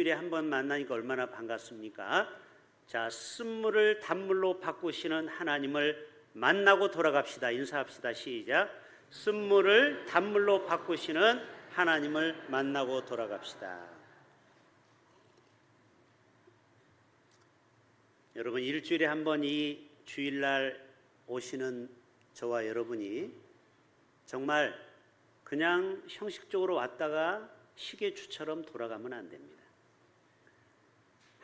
일주일에 한 번 만나니까 얼마나 반갑습니까? 자, 쓴물을 단물로 바꾸시는 하나님을 만나고 돌아갑시다. 인사합시다. 시작. 쓴물을 단물로 바꾸시는 하나님을 만나고 돌아갑시다. 여러분, 일주일에 한 번 이 주일날 오시는 저와 여러분이 정말 그냥 형식적으로 왔다가 시계추처럼 돌아가면 안 됩니다.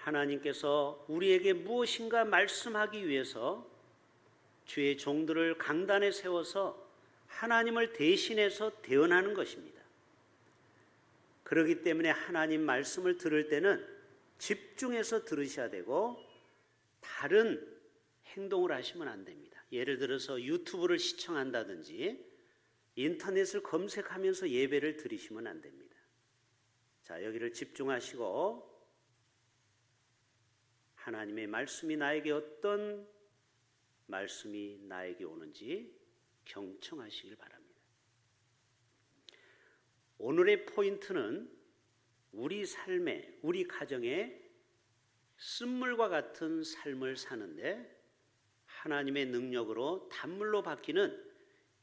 하나님께서 우리에게 무엇인가 말씀하기 위해서 주의 종들을 강단에 세워서 하나님을 대신해서 대언하는 것입니다. 그렇기 때문에 하나님 말씀을 들을 때는 집중해서 들으셔야 되고 다른 행동을 하시면 안 됩니다. 예를 들어서 유튜브를 시청한다든지 인터넷을 검색하면서 예배를 드리시면 안 됩니다. 자, 여기를 집중하시고 하나님의 말씀이 나에게 어떤 말씀이 나에게 오는지 경청하시길 바랍니다. 오늘의 포인트는 우리 삶에, 우리 가정에 쓴물과 같은 삶을 사는데 하나님의 능력으로 단물로 바뀌는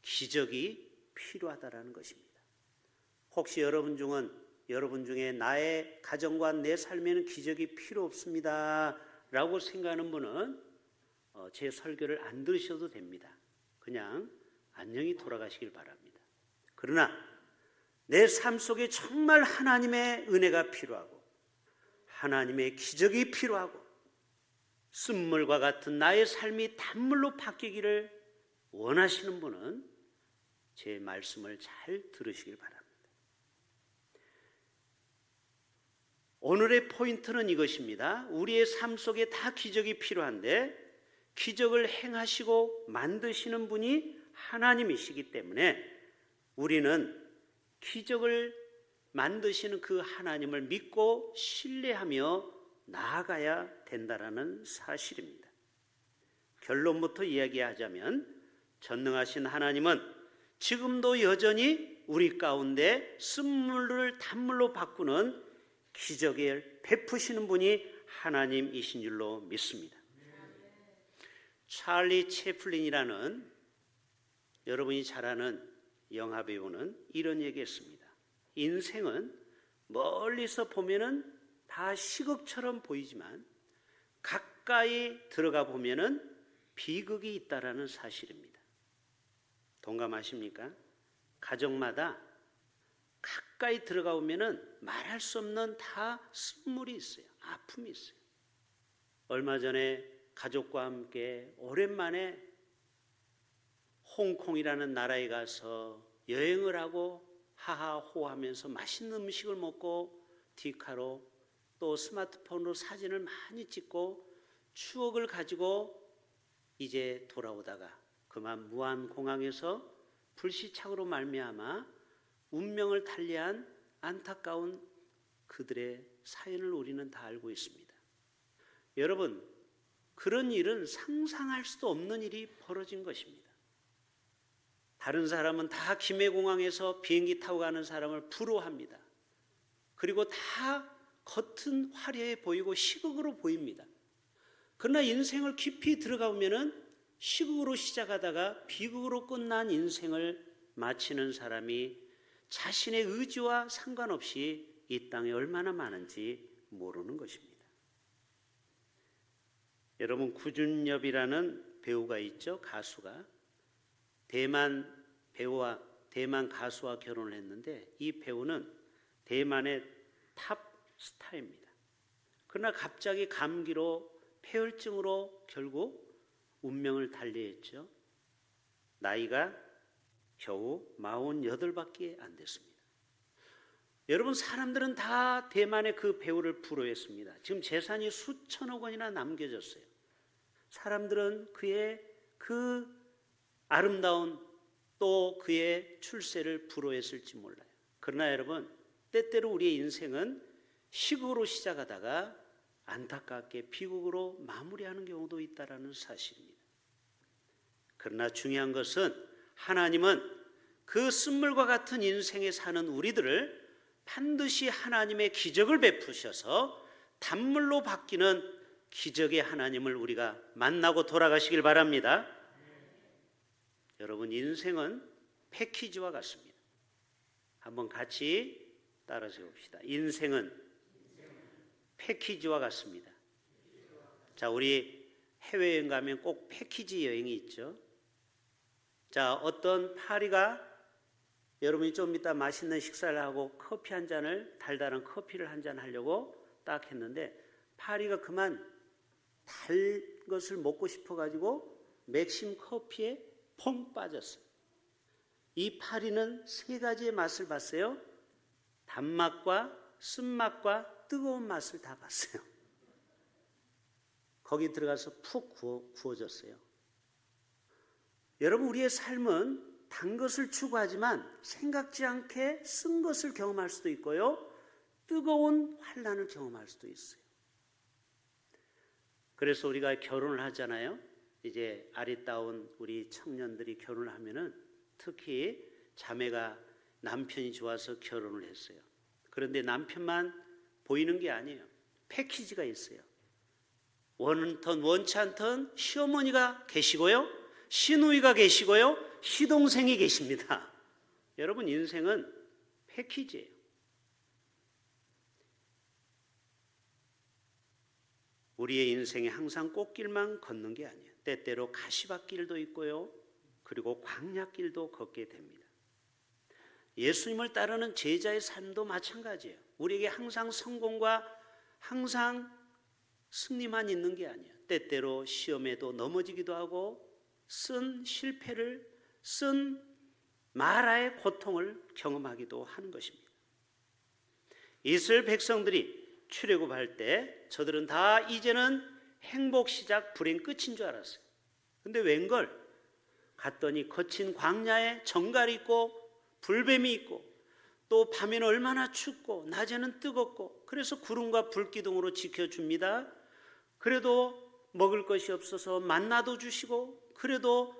기적이 필요하다라는 것입니다. 혹시 여러분 중에 나의 가정과 내 삶에는 기적이 필요 없습니다 라고 생각하는 분은 제 설교를 안 들으셔도 됩니다. 그냥 안녕히 돌아가시길 바랍니다. 그러나 내 삶 속에 정말 하나님의 은혜가 필요하고 하나님의 기적이 필요하고 쓴물과 같은 나의 삶이 단물로 바뀌기를 원하시는 분은 제 말씀을 잘 들으시길 바랍니다. 오늘의 포인트는 이것입니다. 우리의 삶 속에 다 기적이 필요한데 기적을 행하시고 만드시는 분이 하나님이시기 때문에 우리는 기적을 만드시는 그 하나님을 믿고 신뢰하며 나아가야 된다라는 사실입니다. 결론부터 이야기하자면 전능하신 하나님은 지금도 여전히 우리 가운데 쓴물을 단물로 바꾸는 기적을 베푸시는 분이 하나님이신 줄로 믿습니다. 찰리 채플린이라는 여러분이 잘 아는 영화배우는 이런 얘기했습니다. 인생은 멀리서 보면은 다 시극처럼 보이지만 가까이 들어가 보면은 비극이 있다라는 사실입니다. 동감하십니까? 가정마다 가까이 들어가 보면은 말할 수 없는 다 쓴물이 있어요. 아픔이 있어요. 얼마 전에 가족과 함께 오랜만에 홍콩이라는 나라에 가서 여행을 하고 하하호하면서 맛있는 음식을 먹고 디카로 또 스마트폰으로 사진을 많이 찍고 추억을 가지고 이제 돌아오다가 그만 무안공항에서 불시착으로 말미암아 운명을 달리한 안타까운 그들의 사연을 우리는 다 알고 있습니다. 여러분, 그런 일은 상상할 수도 없는 일이 벌어진 것입니다. 다른 사람은 다 김해공항에서 비행기 타고 가는 사람을 부러워합니다. 그리고 다 겉은 화려해 보이고 시극으로 보입니다. 그러나 인생을 깊이 들어가 보면은 시극으로 시작하다가 비극으로 끝난 인생을 마치는 사람이 자신의 의지와 상관없이 이 땅에 얼마나 많은지 모르는 것입니다. 여러분, 구준엽이라는 배우가 있죠. 가수가 대만 배우와 대만 가수와 결혼을 했는데 이 배우는 대만의 탑 스타입니다. 그러나 갑자기 감기로 폐혈증으로 결국 운명을 달리했죠. 나이가 겨우 48밖에 안 됐습니다. 여러분, 사람들은 다 대만의 그 배우를 부러워했습니다. 지금 재산이 수천억 원이나 남겨졌어요. 사람들은 그의 그 아름다운 또 그의 출세를 부러워했을지 몰라요. 그러나 여러분, 때때로 우리의 인생은 시극으로 시작하다가 안타깝게 비극으로 마무리하는 경우도 있다라는 사실입니다. 그러나 중요한 것은 하나님은 그 쓴물과 같은 인생에 사는 우리들을 반드시 하나님의 기적을 베푸셔서 단물로 바뀌는 기적의 하나님을 우리가 만나고 돌아가시길 바랍니다. 여러분, 인생은 패키지와 같습니다. 한번 같이 따라서 봅시다. 인생은 패키지와 같습니다. 자, 우리 해외여행 가면 꼭 패키지 여행이 있죠. 자, 어떤 파리가 여러분이 좀 이따 맛있는 식사를 하고 커피 한 잔을, 달달한 커피를 한 잔 하려고 딱 했는데 파리가 그만 달 것을 먹고 싶어가지고 맥심 커피에 펑 빠졌어요. 이 파리는 세 가지의 맛을 봤어요. 단맛과 쓴맛과 뜨거운 맛을 다 봤어요. 거기 들어가서 푹 구워졌어요. 여러분, 우리의 삶은 단 것을 추구하지만 생각지 않게 쓴 것을 경험할 수도 있고요, 뜨거운 환난을 경험할 수도 있어요. 그래서 우리가 결혼을 하잖아요. 이제 아리따운 우리 청년들이 결혼을 하면은 특히 자매가 남편이 좋아서 결혼을 했어요. 그런데 남편만 보이는 게 아니에요. 패키지가 있어요. 원턴 원치 않던 시어머니가 계시고요, 시누이가 계시고요, 시동생이 계십니다. 여러분, 인생은 패키지예요. 우리의 인생에 항상 꽃길만 걷는 게 아니에요. 때때로 가시밭길도 있고요, 그리고 광야길도 걷게 됩니다. 예수님을 따르는 제자의 삶도 마찬가지예요. 우리에게 항상 성공과 항상 승리만 있는 게 아니에요. 때때로 시험에도 넘어지기도 하고 쓴 실패를, 쓴 마라의 고통을 경험하기도 하는 것입니다. 이스라엘 백성들이 출애굽할 때 저들은 다 이제는 행복 시작 불행 끝인 줄 알았어요. 근데 웬걸 갔더니 거친 광야에 정갈이 있고 불뱀이 있고 또 밤에는 얼마나 춥고 낮에는 뜨겁고 그래서 구름과 불기둥으로 지켜줍니다. 그래도 먹을 것이 없어서 만나도 주시고 그래도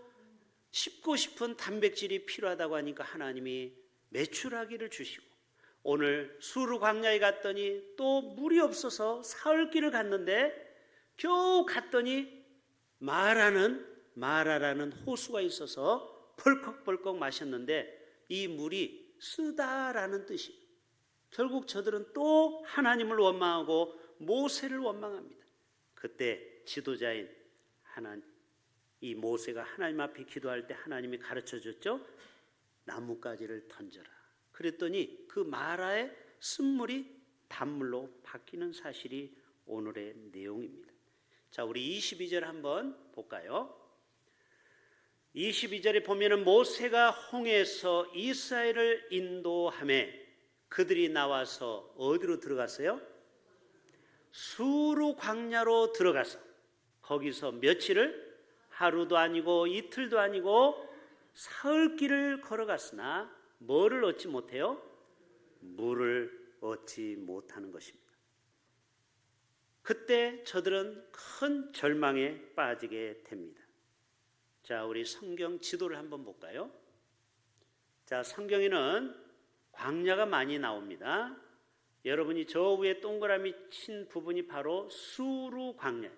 씹고 싶은 단백질이 필요하다고 하니까 하나님이 메추라기를 주시고, 오늘 수르 광야에 갔더니 또 물이 없어서 사흘길을 갔는데 겨우 갔더니 마라라는 호수가 있어서 벌컥벌컥 마셨는데 이 물이 쓰다라는 뜻이에요. 결국 저들은 또 하나님을 원망하고 모세를 원망합니다. 그때 지도자인 이 모세가 하나님 앞에 기도할 때 하나님이 가르쳐줬죠. 나뭇가지를 던져라. 그랬더니 그 마라의 쓴물이 단물로 바뀌는 사실이 오늘의 내용입니다. 자, 우리 22절 한번 볼까요? 22절에 보면은 모세가 홍해에서 이스라엘을 인도하매 그들이 나와서 어디로 들어갔어요? 수르 광야로 들어가서 거기서 며칠을, 하루도 아니고 이틀도 아니고 사흘길을 걸어갔으나 뭐를 얻지 못해요? 물을 얻지 못하는 것입니다. 그때 저들은 큰 절망에 빠지게 됩니다. 자, 우리 성경 지도를 한번 볼까요? 자, 성경에는 광야가 많이 나옵니다. 여러분이 저 위에 동그라미 친 부분이 바로 수르 광야,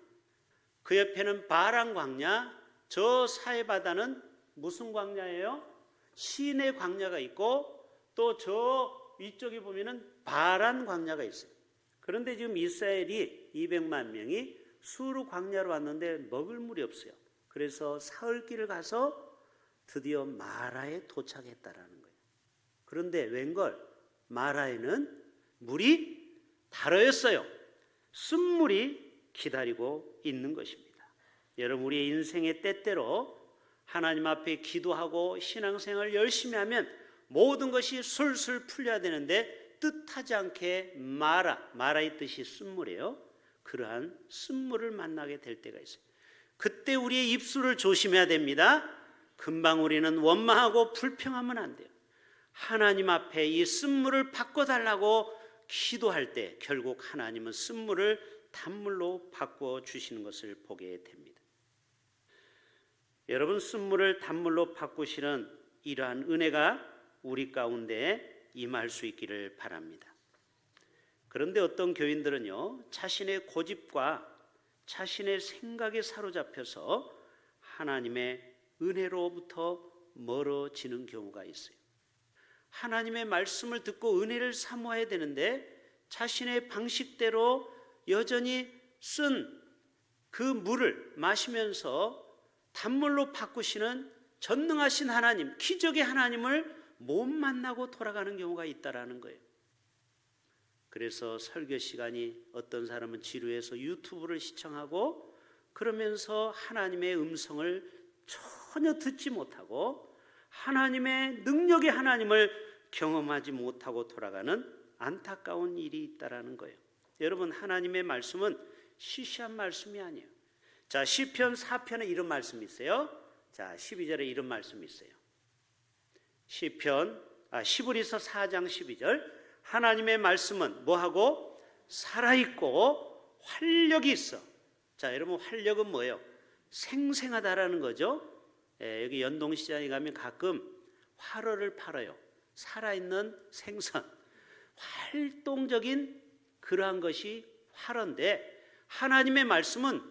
그 옆에는 바란 광야, 저 사해바다는 무슨 광야예요? 시내 광야가 있고 또 저 위쪽에 보면은 바란 광야가 있어요. 그런데 지금 이스라엘이 200만 명이 수르 광야로 왔는데 먹을 물이 없어요. 그래서 사흘길을 가서 드디어 마라에 도착했다라는 거예요. 그런데 웬걸 마라에는 물이 달아였어요. 쓴물이 기다리고 있는 것입니다. 여러분, 우리의 인생의 때때로 하나님 앞에 기도하고 신앙생활을 열심히 하면 모든 것이 술술 풀려야 되는데 뜻하지 않게 마라의 뜻이 쓴물이에요. 그러한 쓴물을 만나게 될 때가 있어요. 그때 우리의 입술을 조심해야 됩니다. 금방 우리는 원망하고 불평하면 안 돼요. 하나님 앞에 이 쓴물을 바꿔달라고 기도할 때 결국 하나님은 쓴물을 단물로 바꿔 주시는 것을 보게 됩니다. 여러분, 쓴물을 단물로 바꾸시는 이러한 은혜가 우리 가운데 임할 수 있기를 바랍니다. 그런데 어떤 교인들은요, 자신의 고집과 자신의 생각에 사로잡혀서 하나님의 은혜로부터 멀어지는 경우가 있어요. 하나님의 말씀을 듣고 은혜를 사모해야 되는데 자신의 방식대로 여전히 쓴 그 물을 마시면서 단물로 바꾸시는 전능하신 하나님, 기적의 하나님을 못 만나고 돌아가는 경우가 있다라는 거예요. 그래서 설교 시간이 어떤 사람은 지루해서 유튜브를 시청하고 그러면서 하나님의 음성을 전혀 듣지 못하고 하나님의 능력의 하나님을 경험하지 못하고 돌아가는 안타까운 일이 있다라는 거예요. 여러분, 하나님의 말씀은 시시한 말씀이 아니에요. 자, 시편 4편에 이런 말씀이 있어요. 자, 12절에 이런 말씀이 있어요. 시브리서 4장 12절, 하나님의 말씀은 뭐하고? 살아있고 활력이 있어. 자, 여러분, 활력은 뭐예요? 생생하다라는 거죠. 여기 연동시장에 가면 가끔 활어를 팔아요. 살아있는 생선, 활동적인 그러한 것이 활어인데, 하나님의 말씀은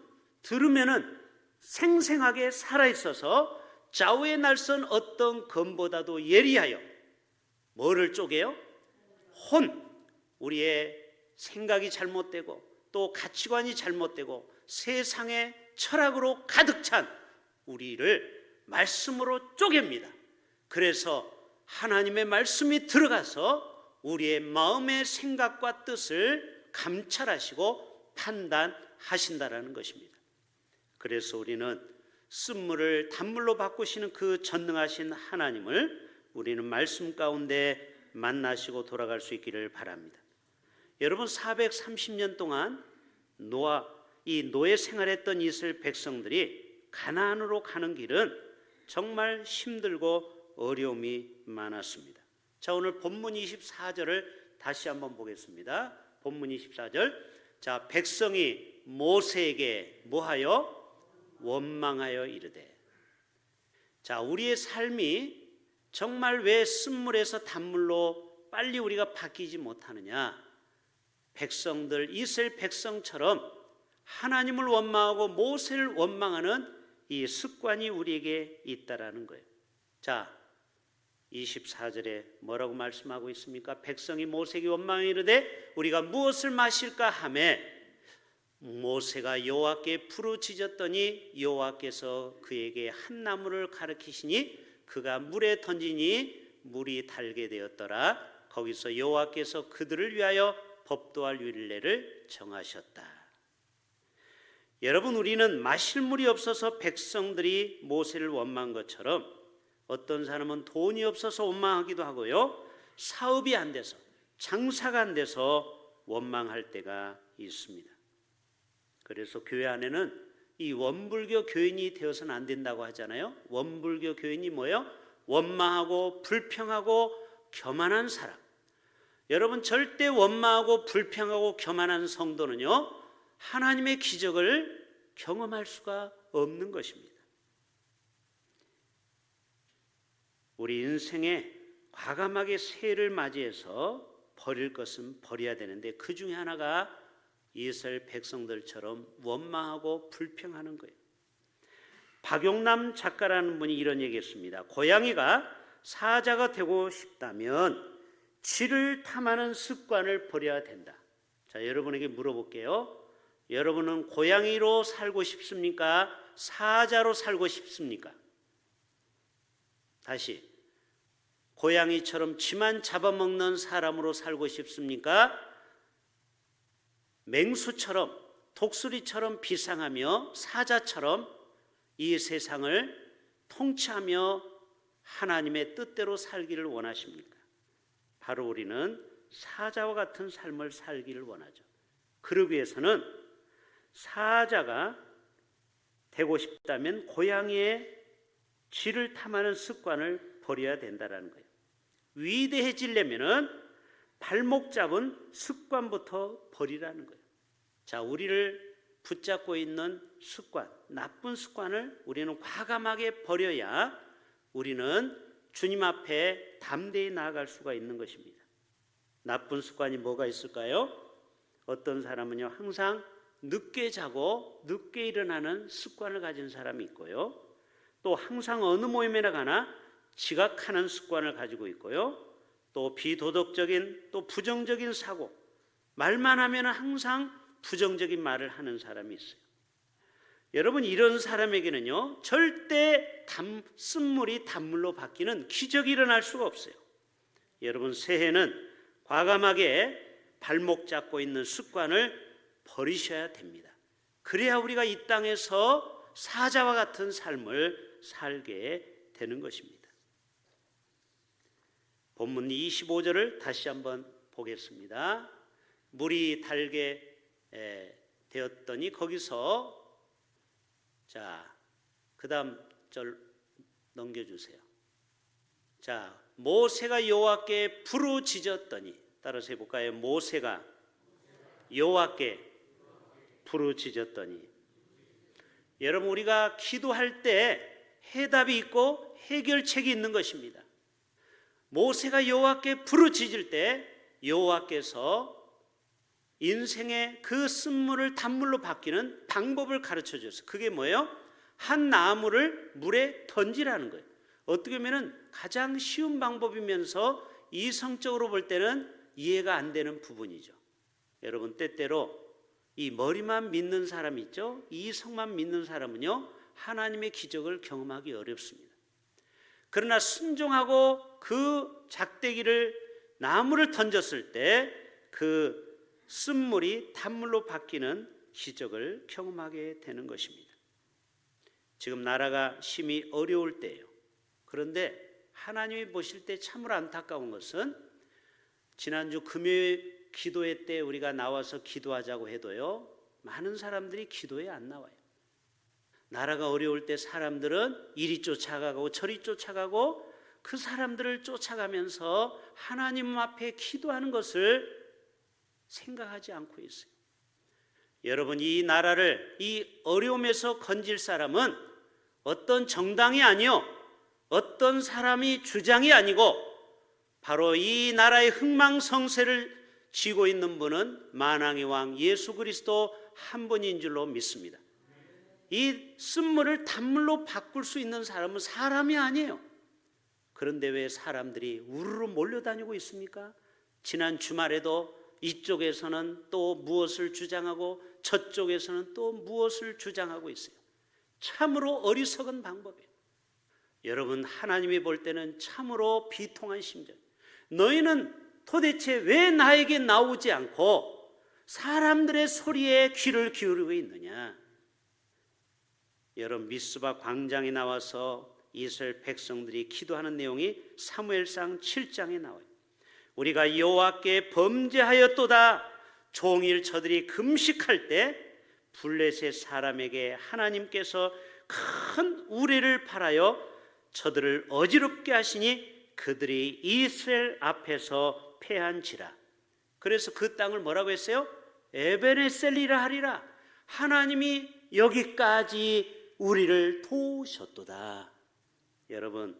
들으면은 생생하게 살아있어서 좌우의 날선 어떤 검보다도 예리하여 뭐를 쪼개요? 우리의 생각이 잘못되고 또 가치관이 잘못되고 세상의 철학으로 가득 찬 우리를 말씀으로 쪼갭니다. 그래서 하나님의 말씀이 들어가서 우리의 마음의 생각과 뜻을 감찰하시고 판단하신다라는 것입니다. 그래서 우리는 쓴물을 단물로 바꾸시는 그 전능하신 하나님을 우리는 말씀 가운데 만나시고 돌아갈 수 있기를 바랍니다. 여러분, 430년 동안 노예 생활했던 이스라엘 백성들이 가나안으로 가는 길은 정말 힘들고 어려움이 많았습니다. 자, 오늘 본문 24절을 다시 한번 보겠습니다. 본문 24절. 자, 백성이 모세에게 뭐하여? 원망하여 이르되. 자, 우리의 삶이 정말 왜 쓴물에서 단물로 빨리 우리가 바뀌지 못하느냐? 백성들, 이스라엘 백성처럼 하나님을 원망하고 모세를 원망하는 이 습관이 우리에게 있다라는 거예요. 자, 24절에 뭐라고 말씀하고 있습니까? 백성이 모세에게 원망하여 이르되 우리가 무엇을 마실까 하매 모세가 여호와께 부르짖었더니 여호와께서 그에게 한 나무를 가르치시니 그가 물에 던지니 물이 달게 되었더라. 거기서 여호와께서 그들을 위하여 법도할 율례를 정하셨다. 여러분, 우리는 마실 물이 없어서 백성들이 모세를 원망한 것처럼 어떤 사람은 돈이 없어서 원망하기도 하고요, 사업이 안 돼서, 장사가 안 돼서 원망할 때가 있습니다. 그래서 교회 안에는 이 원불교 교인이 되어서는 안 된다고 하잖아요. 원불교 교인이 뭐예요? 원망하고 불평하고 교만한 사람. 여러분, 절대 원망하고 불평하고 교만한 성도는요, 하나님의 기적을 경험할 수가 없는 것입니다. 우리 인생에 과감하게 새해를 맞이해서 버릴 것은 버려야 되는데 그 중에 하나가 이스라엘 백성들처럼 원망하고 불평하는 거예요. 박용남 작가라는 분이 이런 얘기했습니다. 고양이가 사자가 되고 싶다면 쥐를 탐하는 습관을 버려야 된다. 자, 여러분에게 물어볼게요. 여러분은 고양이로 살고 싶습니까? 사자로 살고 싶습니까? 다시, 고양이처럼 쥐만 잡아먹는 사람으로 살고 싶습니까? 맹수처럼, 독수리처럼 비상하며 사자처럼 이 세상을 통치하며 하나님의 뜻대로 살기를 원하십니까? 바로 우리는 사자와 같은 삶을 살기를 원하죠. 그러기 위해서는 사자가 되고 싶다면 고양이의 쥐를 탐하는 습관을 버려야 된다는 거예요. 위대해지려면은 발목 잡은 습관부터 버리라는 거예요. 자, 우리를 붙잡고 있는 습관, 나쁜 습관을 우리는 과감하게 버려야 우리는 주님 앞에 담대히 나아갈 수가 있는 것입니다. 나쁜 습관이 뭐가 있을까요? 어떤 사람은요, 항상 늦게 자고 늦게 일어나는 습관을 가진 사람이 있고요. 또 항상 어느 모임에나 가나 지각하는 습관을 가지고 있고요. 또 비도덕적인 또 부정적인 사고, 말만 하면 항상 부정적인 말을 하는 사람이 있어요. 여러분, 이런 사람에게는요, 절대 쓴물이 단물로 바뀌는 기적이 일어날 수가 없어요. 여러분, 새해는 과감하게 발목 잡고 있는 습관을 버리셔야 됩니다. 그래야 우리가 이 땅에서 사자와 같은 삶을 살게 되는 것입니다. 본문 25절을 다시 한번 보겠습니다. 물이 달게 되었더니 거기서 그 다음 절 넘겨주세요. 모세가 여호와께 부르짖었더니, 따라서 해볼까요? 모세가 여호와께 부르짖었더니. 여러분, 우리가 기도할 때 해답이 있고 해결책이 있는 것입니다. 모세가 여호와께 부르짖을 때 여호와께서 인생의 그 쓴물을 단물로 바뀌는 방법을 가르쳐 줬어요. 그게 뭐예요? 한 나무를 물에 던지라는 거예요. 어떻게 보면 가장 쉬운 방법이면서 이성적으로 볼 때는 이해가 안 되는 부분이죠. 여러분, 때때로 이 머리만 믿는 사람 있죠? 이성만 믿는 사람은요, 하나님의 기적을 경험하기 어렵습니다. 그러나 순종하고 그 작대기를 나무를 던졌을 때 그 쓴물이 단물로 바뀌는 기적을 경험하게 되는 것입니다. 지금 나라가 심히 어려울 때예요. 그런데 하나님이 보실 때 참으로 안타까운 것은, 지난주 금요일 기도회 때 우리가 나와서 기도하자고 해도요, 많은 사람들이 기도에 안 나와요. 나라가 어려울 때 사람들은 이리 쫓아가고 저리 쫓아가고 그 사람들을 쫓아가면서 하나님 앞에 기도하는 것을 생각하지 않고 있어요. 여러분, 이 나라를 이 어려움에서 건질 사람은 어떤 정당이 아니요, 어떤 사람이 주장이 아니고 바로 이 나라의 흥망성쇠를 쥐고 있는 분은 만왕의 왕 예수 그리스도 한 분인 줄로 믿습니다. 이 쓴물을 단물로 바꿀 수 있는 사람은 사람이 아니에요. 그런데 왜 사람들이 우르르 몰려다니고 있습니까? 지난 주말에도 이쪽에서는 또 무엇을 주장하고 저쪽에서는 또 무엇을 주장하고 있어요. 참으로 어리석은 방법이에요. 여러분, 하나님이 볼 때는 참으로 비통한 심정. 너희는 도대체 왜 나에게 나오지 않고 사람들의 소리에 귀를 기울이고 있느냐? 여러분, 미스바 광장에 나와서 이스라엘 백성들이 기도하는 내용이 사무엘상 7장에 나와요. 우리가 여호와께 범죄하였도다. 종일 저들이 금식할 때 블레셋 사람에게 하나님께서 큰 우레를 팔아여 저들을 어지럽게 하시니 그들이 이스라엘 앞에서 패한지라. 그래서 그 땅을 뭐라고 했어요? 에베네셀이라 하리라. 하나님이 여기까지 우리를 도우셨도다. 여러분,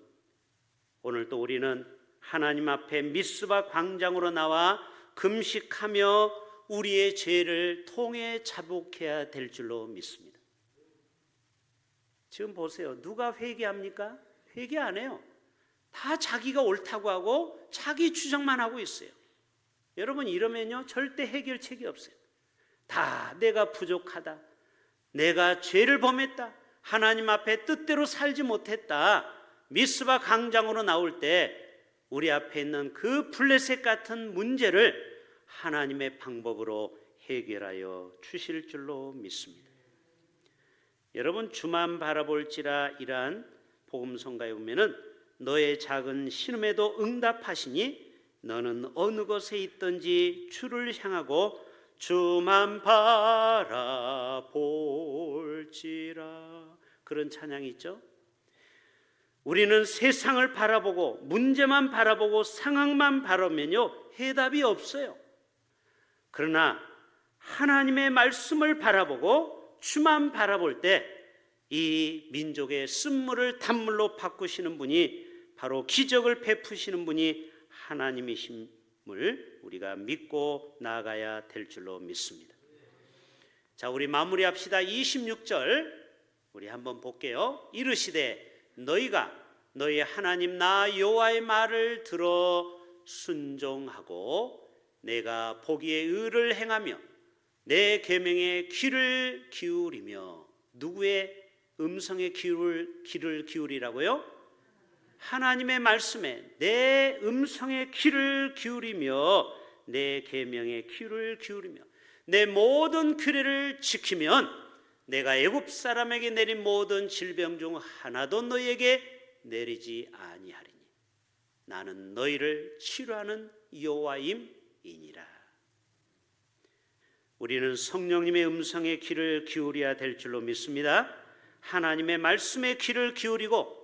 오늘 또 우리는 하나님 앞에 미스바 광장으로 나와 금식하며 우리의 죄를 통해 자복해야 될 줄로 믿습니다. 지금 보세요. 누가 회개합니까? 회개 안 해요. 다 자기가 옳다고 하고 자기 주장만 하고 있어요. 여러분, 이러면요 절대 해결책이 없어요. 다 내가 부족하다, 내가 죄를 범했다, 하나님 앞에 뜻대로 살지 못했다. 미스바 광장으로 나올 때 우리 앞에 있는 그 블레셋 같은 문제를 하나님의 방법으로 해결하여 주실 줄로 믿습니다. 여러분, 주만 바라볼지라 이러한 복음성가에 보면은 너의 작은 신음에도 응답하시니 너는 어느 곳에 있든지 주를 향하고 주만 바라볼지라, 그런 찬양이 있죠. 우리는 세상을 바라보고 문제만 바라보고 상황만 바라보면요 해답이 없어요. 그러나 하나님의 말씀을 바라보고 주만 바라볼 때 이 민족의 쓴물을 단물로 바꾸시는 분이, 바로 기적을 베푸시는 분이 하나님이신 우리가 믿고 나아가야 될 줄로 믿습니다. 자, 우리 마무리합시다. 26절 우리 한번 볼게요. 이르시되 너희가 너희 하나님 나 여호와의 말을 들어 순종하고 내가 보기에 의를 행하며 내 계명에 귀를 기울이며, 누구의 음성에 귀를 기울이라고요? 하나님의 말씀에 내 음성에 귀를 기울이며 내 계명에 귀를 기울이며 내 모든 규례를 지키면 내가 애굽 사람에게 내린 모든 질병 중 하나도 너희에게 내리지 아니하리니 나는 너희를 치료하는 여호와임이니라. 우리는 성령님의 음성에 귀를 기울여야 될 줄로 믿습니다. 하나님의 말씀에 귀를 기울이고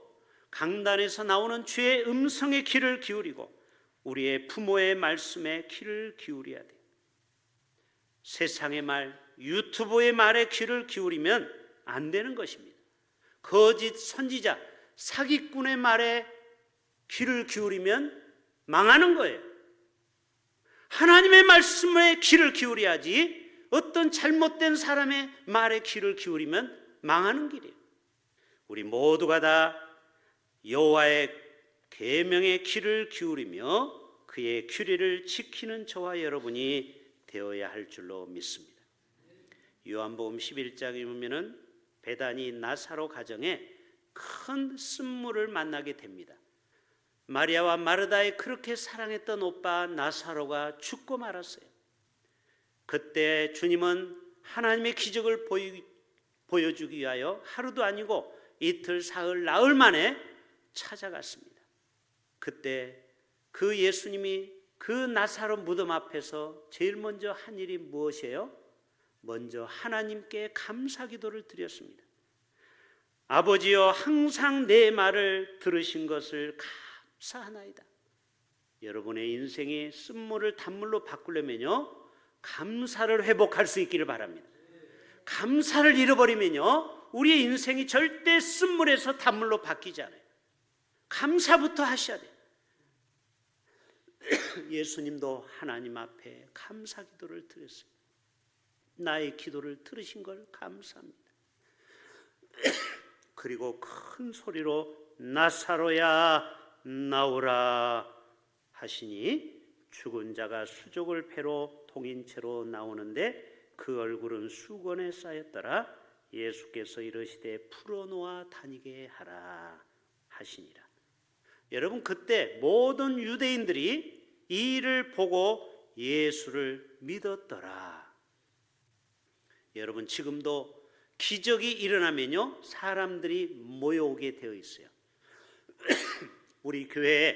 강단에서 나오는 주의 음성에 귀를 기울이고 우리의 부모의 말씀에 귀를 기울여야 돼요. 세상의 말, 유튜브의 말에 귀를 기울이면 안 되는 것입니다. 거짓 선지자, 사기꾼의 말에 귀를 기울이면 망하는 거예요. 하나님의 말씀에 귀를 기울여야지 어떤 잘못된 사람의 말에 귀를 기울이면 망하는 길이에요. 우리 모두가 다 여호와의 계명에 귀를 기울이며 그의 규례를 지키는 저와 여러분이 되어야 할 줄로 믿습니다. 요한복음 11장에 보면은 베다니 나사로 가정에 큰 쓴물을 만나게 됩니다. 마리아와 마르다의 그렇게 사랑했던 오빠 나사로가 죽고 말았어요. 그때 주님은 하나님의 기적을 보여주기 위하여 하루도 아니고 이틀, 사흘, 나흘 만에 찾아갔습니다. 그때 그 예수님이 그 나사로 무덤 앞에서 제일 먼저 한 일이 무엇이에요? 먼저 하나님께 감사 기도를 드렸습니다. 아버지여, 항상 내 말을 들으신 것을 감사하나이다. 여러분의 인생의 쓴물을 단물로 바꾸려면요, 감사를 회복할 수 있기를 바랍니다. 감사를 잃어버리면요, 우리의 인생이 절대 쓴물에서 단물로 바뀌지 않아요. 감사부터 하셔야 돼요. 예수님도 하나님 앞에 감사 기도를 드렸습니다. 나의 기도를 들으신 걸 감사합니다. 그리고 큰 소리로 나사로야 나오라 하시니 죽은 자가 수족을 패로 통인채로 나오는데 그 얼굴은 수건에 쌓였더라. 예수께서 이르시되 풀어놓아 다니게 하라 하시니라. 여러분, 그때 모든 유대인들이 이 일을 보고 예수를 믿었더라. 여러분, 지금도 기적이 일어나면요, 사람들이 모여오게 되어 있어요. 우리 교회에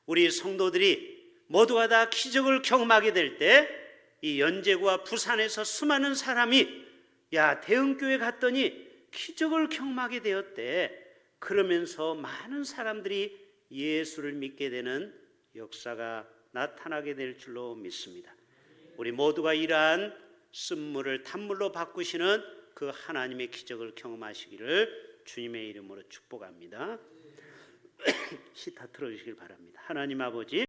우리 성도들이 모두가 다 기적을 경험하게 될 때 이 연제구와 부산에서 수많은 사람이 야, 대흥교회 갔더니 기적을 경험하게 되었대. 그러면서 많은 사람들이 예수를 믿게 되는 역사가 나타나게 될 줄로 믿습니다. 우리 모두가 이러한 쓴물을 단물로 바꾸시는 그 하나님의 기적을 경험하시기를 주님의 이름으로 축복합니다. 시타 틀어주시길 바랍니다. 하나님 아버지,